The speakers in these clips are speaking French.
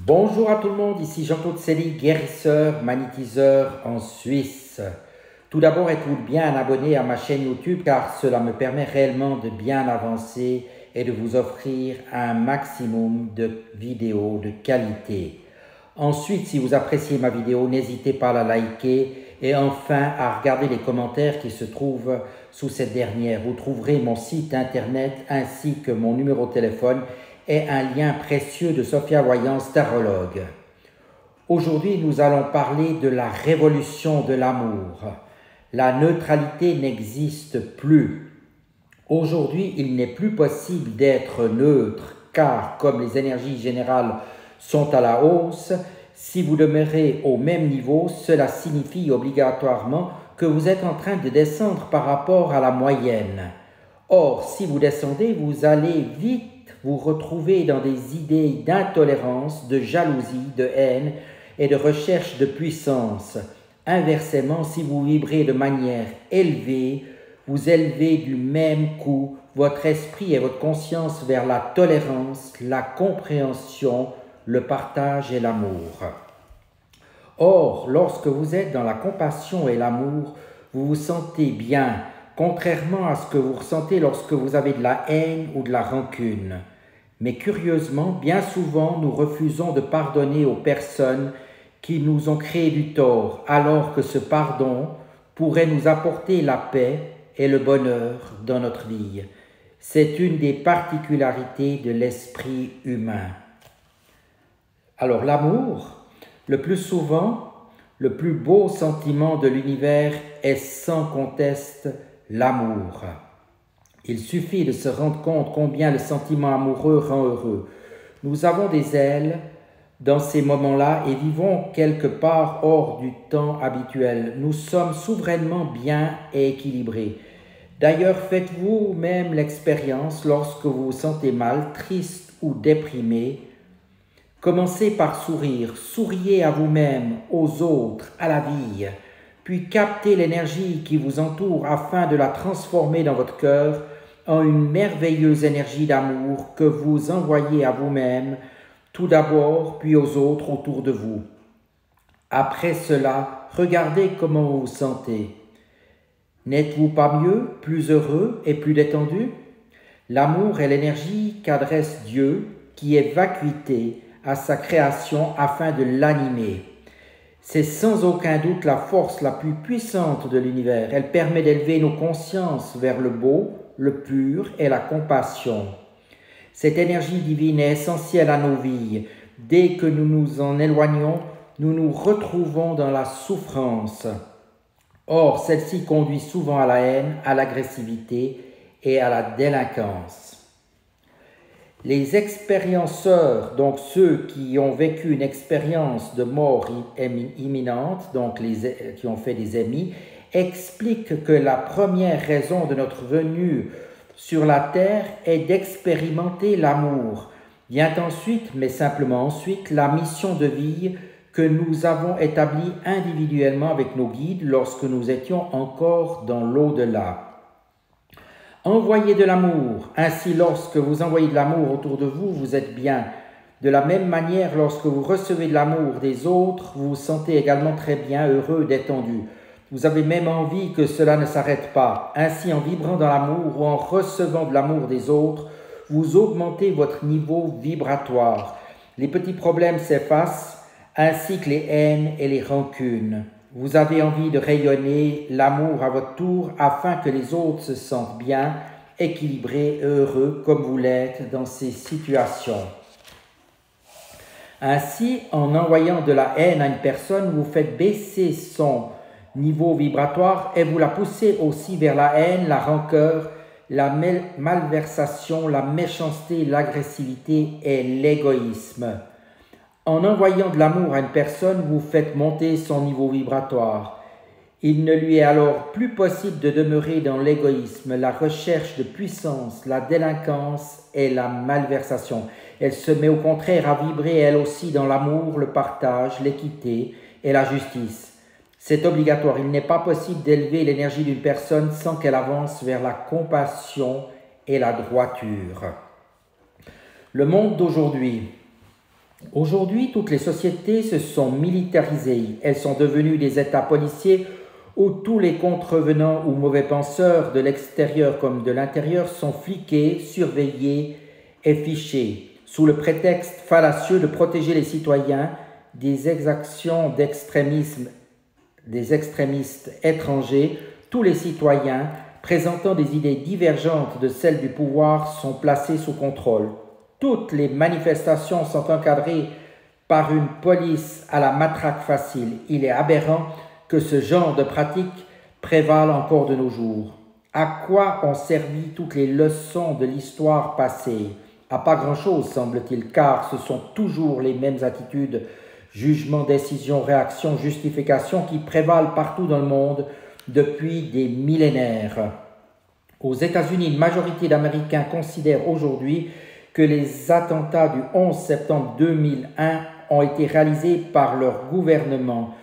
Bonjour à tout le monde, ici Jean-Claude Célie, guérisseur, magnétiseur en Suisse. Tout d'abord, êtes-vous bien abonné à ma chaîne YouTube car cela me permet réellement de bien avancer et de vous offrir un maximum de vidéos de qualité. Ensuite, si vous appréciez ma vidéo, n'hésitez pas à la liker et enfin à regarder les commentaires qui se trouvent sous cette dernière. Vous trouverez mon site internet ainsi que mon numéro de téléphone et un lien précieux de Sophia Voyance Tarologue. Aujourd'hui, nous allons parler de la révolution de l'amour. La neutralité n'existe plus. Aujourd'hui, il n'est plus possible d'être neutre car, comme les énergies générales sont à la hausse, si vous demeurez au même niveau, cela signifie obligatoirement que vous êtes en train de descendre par rapport à la moyenne. Or, si vous descendez, vous allez vite vous retrouver dans des idées d'intolérance, de jalousie, de haine et de recherche de puissance. Inversement, si vous vibrez de manière élevée, vous élevez du même coup votre esprit et votre conscience vers la tolérance, la compréhension, le partage et l'amour. Or, lorsque vous êtes dans la compassion et l'amour, vous vous sentez bien, contrairement à ce que vous ressentez lorsque vous avez de la haine ou de la rancune. Mais curieusement, bien souvent, nous refusons de pardonner aux personnes qui nous ont créé du tort, alors que ce pardon pourrait nous apporter la paix et le bonheur dans notre vie. C'est une des particularités de l'esprit humain. Alors l'amour, le plus souvent, le plus beau sentiment de l'univers est sans conteste l'amour. Il suffit de se rendre compte combien le sentiment amoureux rend heureux. Nous avons des ailes dans ces moments-là et vivons quelque part hors du temps habituel. Nous sommes souverainement bien et équilibrés. D'ailleurs, faites-vous même l'expérience lorsque vous vous sentez mal, triste ou déprimé. Commencez par sourire, souriez à vous-même, aux autres, à la vie, puis captez l'énergie qui vous entoure afin de la transformer dans votre cœur en une merveilleuse énergie d'amour que vous envoyez à vous-même, tout d'abord, puis aux autres autour de vous. Après cela, regardez comment vous vous sentez. N'êtes-vous pas mieux, plus heureux et plus détendu? L'amour est l'énergie qu'adresse Dieu, qui est vacuité à sa création afin de l'animer. C'est sans aucun doute la force la plus puissante de l'univers. Elle permet d'élever nos consciences vers le beau, le pur et la compassion. Cette énergie divine est essentielle à nos vies. Dès que nous nous en éloignons, nous nous retrouvons dans la souffrance. Or, celle-ci conduit souvent à la haine, à l'agressivité et à la délinquance. Les expérienceurs, donc ceux qui ont vécu une expérience de mort imminente, donc qui ont fait des EMI, expliquent que la première raison de notre venue sur la terre est d'expérimenter l'amour. Vient ensuite, mais simplement ensuite, la mission de vie que nous avons établie individuellement avec nos guides lorsque nous étions encore dans l'au-delà. Envoyez de l'amour. Ainsi, lorsque vous envoyez de l'amour autour de vous, vous êtes bien. De la même manière, lorsque vous recevez de l'amour des autres, vous vous sentez également très bien, heureux, détendu. Vous avez même envie que cela ne s'arrête pas. Ainsi, en vibrant dans l'amour ou en recevant de l'amour des autres, vous augmentez votre niveau vibratoire. Les petits problèmes s'effacent, ainsi que les haines et les rancunes. Vous avez envie de rayonner l'amour à votre tour afin que les autres se sentent bien, équilibrés et heureux comme vous l'êtes dans ces situations. Ainsi, en envoyant de la haine à une personne, vous faites baisser son niveau vibratoire et vous la poussez aussi vers la haine, la rancœur, la malversation, la méchanceté, l'agressivité et l'égoïsme. En envoyant de l'amour à une personne, vous faites monter son niveau vibratoire. Il ne lui est alors plus possible de demeurer dans l'égoïsme, la recherche de puissance, la délinquance et la malversation. Elle se met au contraire à vibrer elle aussi dans l'amour, le partage, l'équité et la justice. C'est obligatoire. Il n'est pas possible d'élever l'énergie d'une personne sans qu'elle avance vers la compassion et la droiture. Le monde d'aujourd'hui Aujourd'hui, toutes les sociétés se sont militarisées. Elles sont devenues des États policiers où tous les contrevenants ou mauvais penseurs de l'extérieur comme de l'intérieur sont fliqués, surveillés et fichés, sous le prétexte fallacieux de protéger les citoyens des exactions des extrémistes étrangers. Tous les citoyens présentant des idées divergentes de celles du pouvoir sont placés sous contrôle. Toutes les manifestations sont encadrées par une police à la matraque facile. Il est aberrant que ce genre de pratique prévale encore de nos jours. À quoi ont servi toutes les leçons de l'histoire passée? À pas grand-chose, semble-t-il, car ce sont toujours les mêmes attitudes, jugement, décision, réaction, justification qui prévalent partout dans le monde depuis des millénaires. Aux États-Unis, une majorité d'Américains considèrent aujourd'hui que les attentats du 11 septembre 2001 ont été réalisés par leur gouvernement.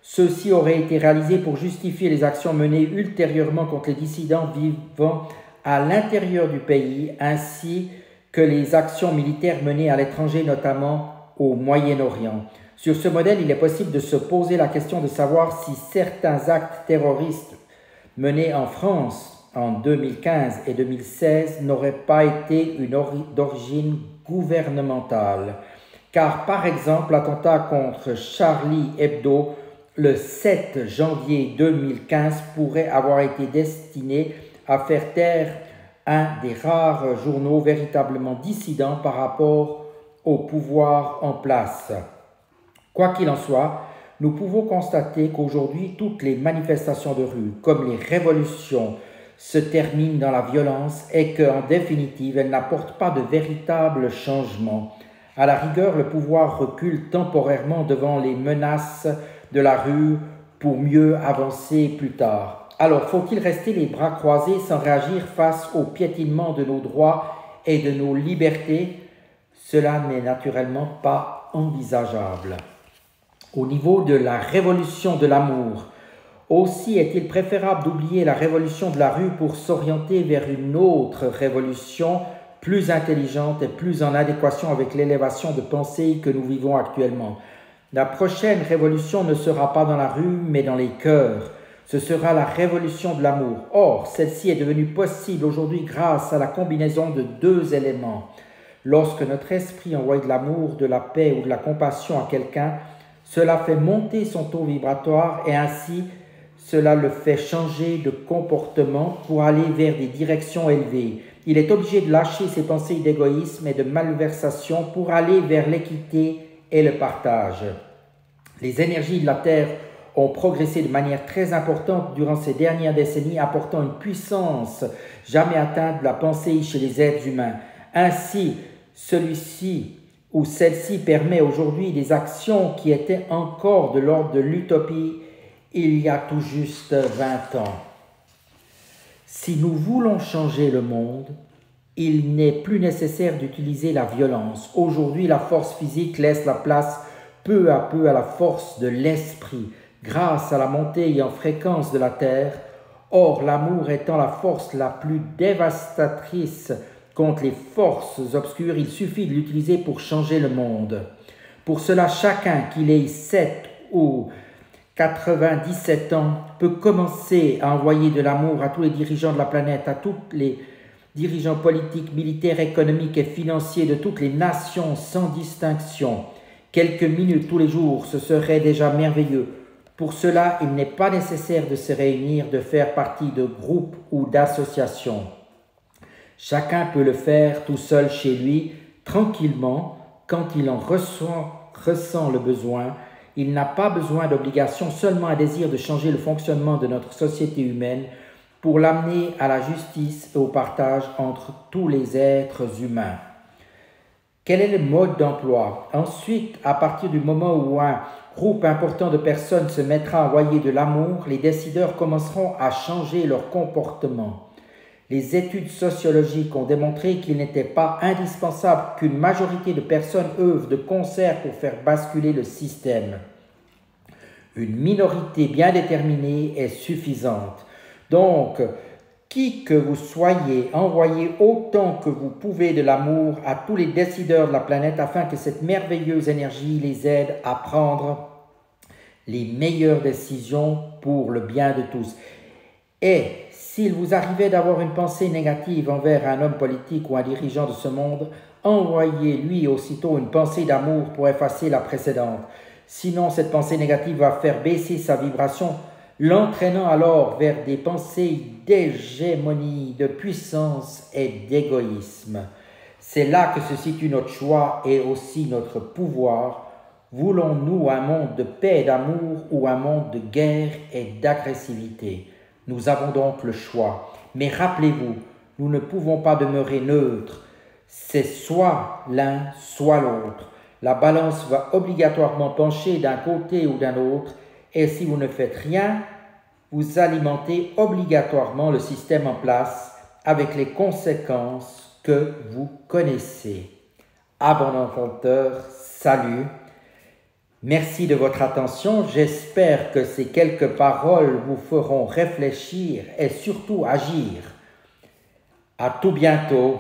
Ceux-ci auraient été réalisés pour justifier les actions menées ultérieurement contre les dissidents vivant à l'intérieur du pays, ainsi que les actions militaires menées à l'étranger, notamment au Moyen-Orient. Sur ce modèle, il est possible de se poser la question de savoir si certains actes terroristes menés en France en 2015 et 2016 n'auraient pas été d'origine gouvernementale. Car, par exemple, l'attentat contre Charlie Hebdo le 7 janvier 2015 pourrait avoir été destiné à faire taire un des rares journaux véritablement dissidents par rapport au pouvoir en place. Quoi qu'il en soit, nous pouvons constater qu'aujourd'hui, toutes les manifestations de rue, comme les révolutions, se terminent dans la violence et qu'en définitive, elles n'apportent pas de véritable changement. À la rigueur, le pouvoir recule temporairement devant les menaces de la rue pour mieux avancer plus tard. Alors, faut-il rester les bras croisés sans réagir face au piétinement de nos droits et de nos libertés? Cela n'est naturellement pas envisageable. Au niveau de la révolution de l'amour, aussi est-il préférable d'oublier la révolution de la rue pour s'orienter vers une autre révolution plus intelligente et plus en adéquation avec l'élévation de pensée que nous vivons actuellement. La prochaine révolution ne sera pas dans la rue, mais dans les cœurs. Ce sera la révolution de l'amour. Or, celle-ci est devenue possible aujourd'hui grâce à la combinaison de deux éléments. Lorsque notre esprit envoie de l'amour, de la paix ou de la compassion à quelqu'un, cela fait monter son taux vibratoire et ainsi cela le fait changer de comportement pour aller vers des directions élevées. Il est obligé de lâcher ses pensées d'égoïsme et de malversation pour aller vers l'équité et le partage. Les énergies de la Terre ont progressé de manière très importante durant ces dernières décennies, apportant une puissance jamais atteinte de la pensée chez les êtres humains. Ainsi, celui-ci ou celle-ci permet aujourd'hui des actions qui étaient encore de l'ordre de l'utopie il y a tout juste 20 ans. Si nous voulons changer le monde, il n'est plus nécessaire d'utiliser la violence. Aujourd'hui, la force physique laisse la place peu à peu à la force de l'esprit, grâce à la montée en fréquence de la Terre. Or, l'amour étant la force la plus dévastatrice contre les forces obscures, il suffit de l'utiliser pour changer le monde. Pour cela, chacun, qu'il ait 7 ou 97 ans, peut commencer à envoyer de l'amour à tous les dirigeants de la planète, à tous les dirigeants politiques, militaires, économiques et financiers de toutes les nations sans distinction. Quelques minutes tous les jours, ce serait déjà merveilleux. Pour cela, il n'est pas nécessaire de se réunir, de faire partie de groupes ou d'associations. Chacun peut le faire tout seul chez lui, tranquillement, quand il en ressent le besoin. Il n'a pas besoin d'obligation, seulement un désir de changer le fonctionnement de notre société humaine pour l'amener à la justice et au partage entre tous les êtres humains. Quel est le mode d'emploi? Ensuite, à partir du moment où un groupe important de personnes se mettra à envoyer de l'amour, les décideurs commenceront à changer leur comportement. Les études sociologiques ont démontré qu'il n'était pas indispensable qu'une majorité de personnes œuvrent de concert pour faire basculer le système. Une minorité bien déterminée est suffisante. Donc, Qui que vous soyez, envoyez autant que vous pouvez de l'amour à tous les décideurs de la planète afin que cette merveilleuse énergie les aide à prendre les meilleures décisions pour le bien de tous. Et s'il vous arrivait d'avoir une pensée négative envers un homme politique ou un dirigeant de ce monde, envoyez-lui aussitôt une pensée d'amour pour effacer la précédente. Sinon, cette pensée négative va faire baisser sa vibration, l'entraînant alors vers des pensées d'hégémonie, de puissance et d'égoïsme. C'est là que se situe notre choix et aussi notre pouvoir. Voulons-nous un monde de paix et d'amour ou un monde de guerre et d'agressivité? Nous avons donc le choix. Mais rappelez-vous, nous ne pouvons pas demeurer neutres. C'est soit l'un, soit l'autre. La balance va obligatoirement pencher d'un côté ou d'un autre, et si vous ne faites rien, vous alimentez obligatoirement le système en place avec les conséquences que vous connaissez. Abondant Conteur, salut. Merci de votre attention. J'espère que ces quelques paroles vous feront réfléchir et surtout agir. À tout bientôt.